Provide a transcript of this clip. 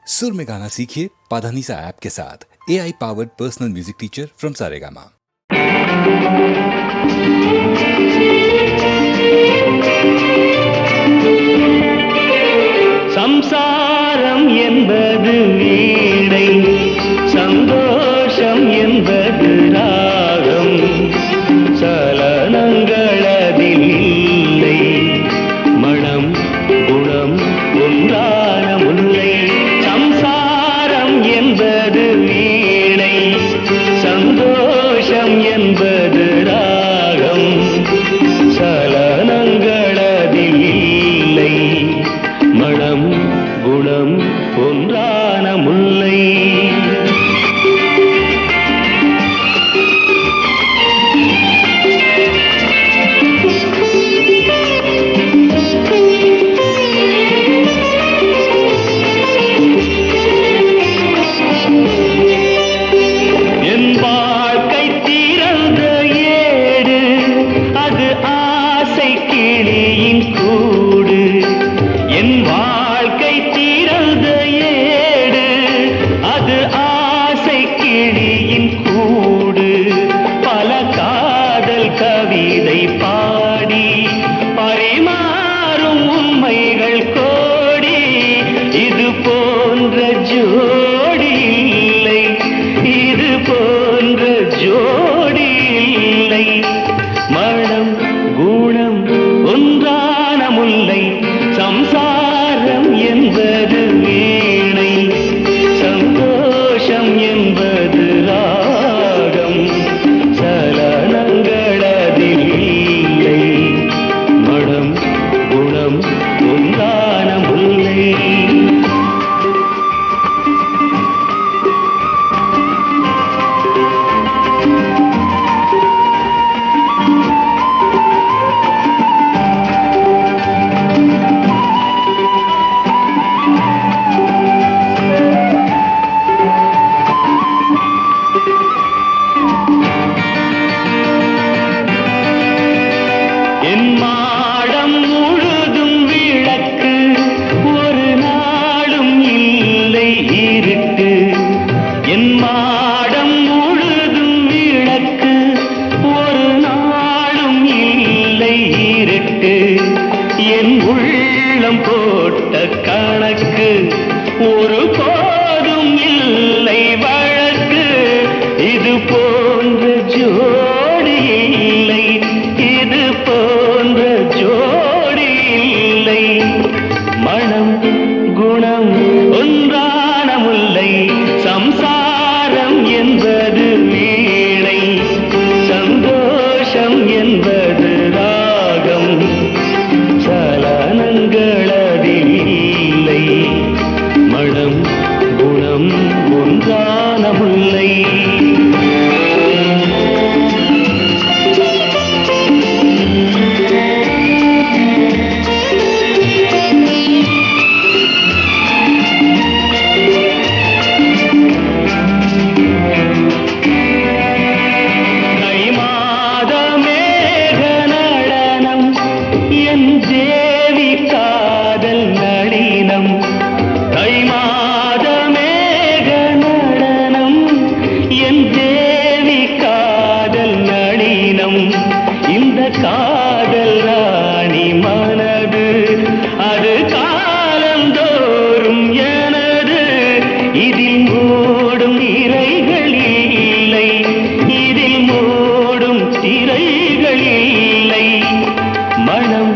सुर में गाना सीखिए पाधानीसा ऐप के साथ। AI powered personal music teacher from Saregama. சம்சாரம் என்பது வீணை, சந்தோஷம் என்பது ராகம், சலனங்களதில் இல்லை, மனம் குணம் ஒன்றான முல்லை. சம்சாரம் என்பது வீணை, சந்தோஷம் என்பது ராகம், சலனங்களதில் இல்லை, மனம் குணம் ஒன்றான முல்லை. என் வாழ்க்கை திறந்த ஏடு, அது ஆசை கிளியின் கூடு. என் வாழ்க்கை திறந்த ஏடு, அது ஆசை கிளியின் கூடு. பல காதல் கவிதை பாடி பரிமாறும் உண்மைகள் கோடி. இது போன்ற ஜோடி இல்லை, இது போன்ற ஜோடி இல்லை, மனம் குணம் ஒன்றான முல்லை. சம்சாரம் என்பது வீணை, சந்தோஷம் என்பது ராகம், சலனங்களதில் இல்லை, மனம் குணம் ஒன்றான முல்லை. என் மாடம் முழுதும் விளக்கு, ஒரு நாளும் இல்லை இருட்டு. என் மாடம் முழுதும் விளக்கு, ஒரு நாளும் இல்லை இருட்டு. என் உள்ளம் போட்ட கணக்கு, ஒரு போதும் இல்லை வழக்கு. இது போன்ற ஜோடி இல்லை, இது போன்ற ஜோடி இல்லை, மனம் குணம் ஒன்றான முல்லை. சம்சாரம் என்பது வீணை, சந்தோஷம் என்பது ராகம், சலனங்களதில் இல்லை, மனம் குணம் ஒன்றான முல்லை. தை மாத மேக நடனம், என் தேவி காதல் நளினம். தை மாத மேக நடனம், என் தேவி காதல் நளினம். இந்த காதல் ராணி மனது, அது காலந்தோறும் எனது. இதில் மூடும் திரைகள் இல்லை, இதில் மூடும் திரைகள் இல்லை, மனம்